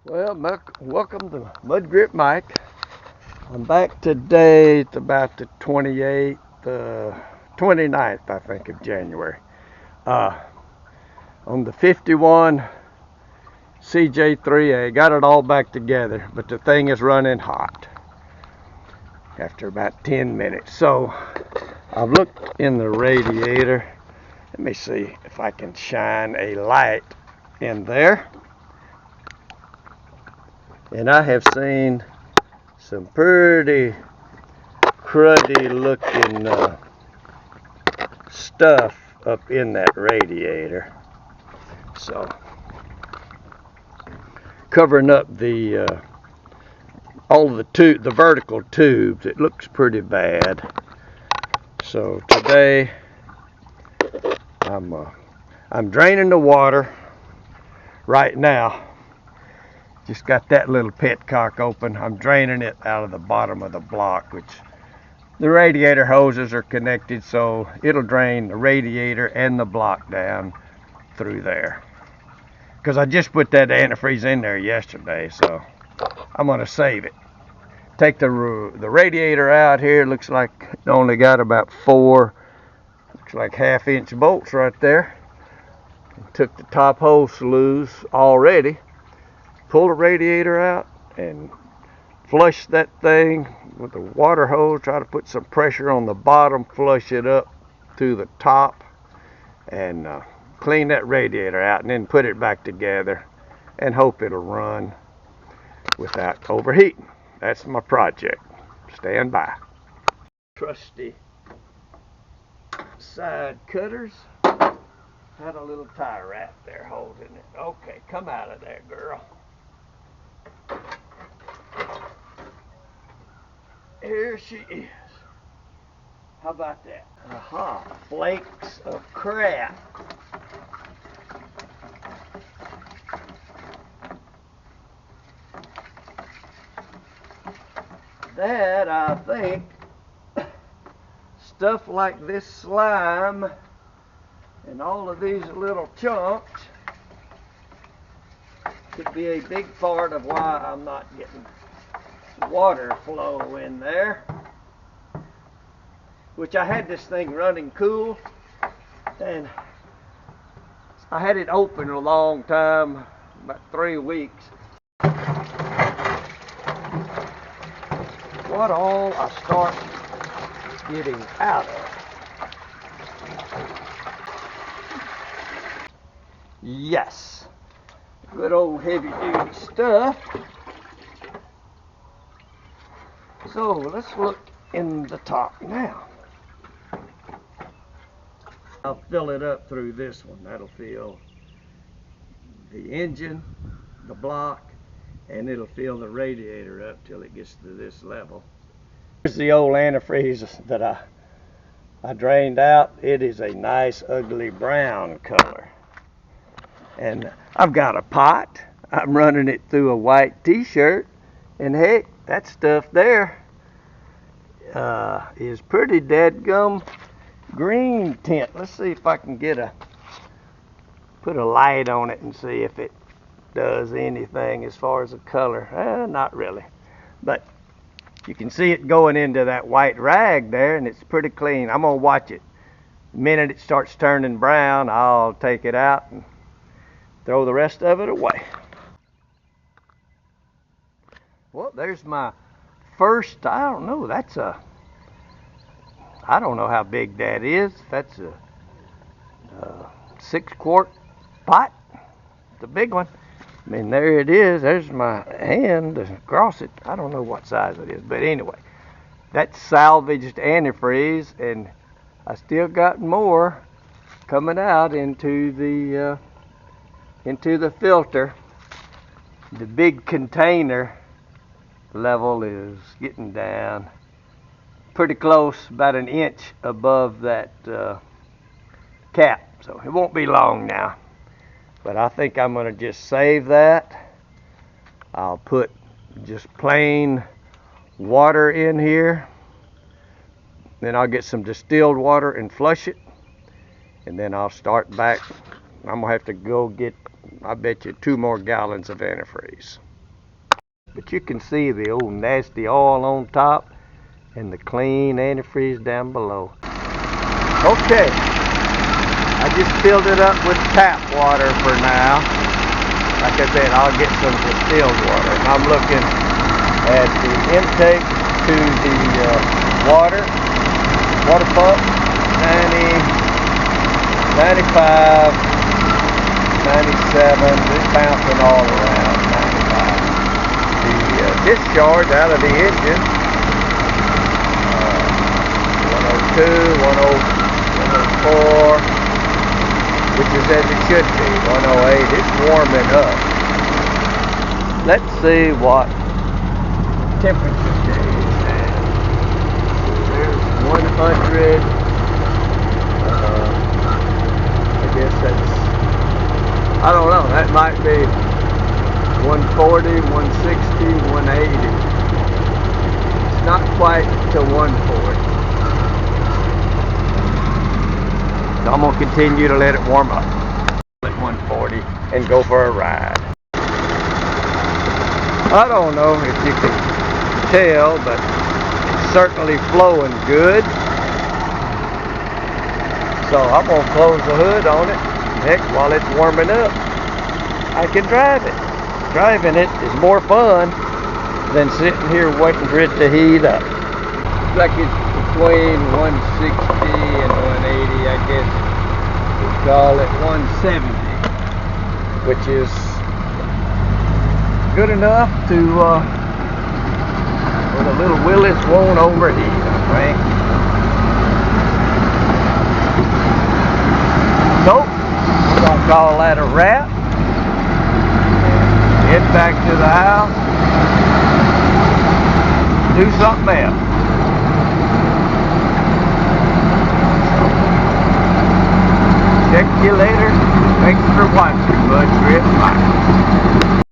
Well, welcome to Mud Grip Mike. I'm back today. It's about the 28th, 29th, I think, of January. On the 51 CJ3A, got it all back together, but the thing is running hot after about 10 minutes. So I've looked in the radiator. Let me see if I can shine a light in there. And I have seen some pretty cruddy looking stuff up in that radiator. So covering up the all of the vertical tubes, it looks pretty bad. So today I'm draining the water right now. Just got that little petcock open. I'm draining it out of the bottom of the block, which the radiator hoses are connected, so it'll drain the radiator and the block down through there. Because I just put that antifreeze in there yesterday, so I'm gonna save it. Take the radiator out here. Looks like it only got about 4, looks like 1/2-inch bolts right there. Took the top hose loose already. Pull the radiator out and flush that thing with the water hose. Try to put some pressure on the bottom, flush it up to the top, and clean that radiator out, and then put it back together and hope it'll run without overheating. That's my project. Stand by. Trusty side cutters. Had a little tie wrap there holding it. Okay, come out of there, girl. Here she is. How about that? Aha, flakes of crap. That, I think, stuff like this slime and all of these little chunks could be a big part of why I'm not getting water flow in there. Which I had this thing running cool, and I had it open a long time, about 3 weeks. What all I start getting out of. Yes, good old heavy duty stuff. So let's look in the top now. I'll fill it up through this one. That'll fill the engine, the block, and it'll fill the radiator up till it gets to this level. Here's the old antifreeze that I drained out. It is a nice ugly brown color. And I've got a pot. I'm running it through a white t-shirt, and heck, that stuff there is pretty dadgum green tint. Let's see if I can put a light on it and see if it does anything as far as the color. Not really, but you can see it going into that white rag there, and it's pretty clean. I'm gonna watch it. The minute it starts turning brown, I'll take it out and throw the rest of it away. Well, there's my first, I don't know, I don't know how big that is. That's a 6-quart pot. It's a big one. I mean, there it is. There's my hand across it. I don't know what size it is, but anyway, that's salvaged antifreeze, and I still got more coming out into the filter. The big container level is getting down pretty close, about 1 inch above that cap, so it won't be long now. But I think I'm going to just save that. I'll put just plain water in here, then I'll get some distilled water and flush it, and then I'll start back. I'm gonna have to go get, I bet you, 2 more gallons of antifreeze. But you can see the old nasty oil on top and the clean antifreeze down below. Okay, I just filled it up with tap water for now. Like I said, I'll get some distilled water. And I'm looking at the intake to the water pump, 90, 95, 97, it's bouncing all around 95. The discharge out of the engine, 102, 104, which is as it should be, 108. It's warming up. Let's see what temperature gauge has. There's 100. I guess that's, I don't know, that might be 140, 160, 180. It's not quite to 140. So I'm going to continue to let it warm up at 140 and go for a ride. I don't know if you can tell, but it's certainly flowing good. So I'm going to close the hood on it. Heck, while it's warming up, I can drive it. Driving it is more fun than sitting here waiting for it to heat up. Looks like it's between 160 and 180, I guess we'll call it 170, which is good enough to where the little Willys won't overheat, I think. So we're gonna call that a wrap. Head back to the house, do something else. Check you later. Thanks for watching, Bud Trip. Bye.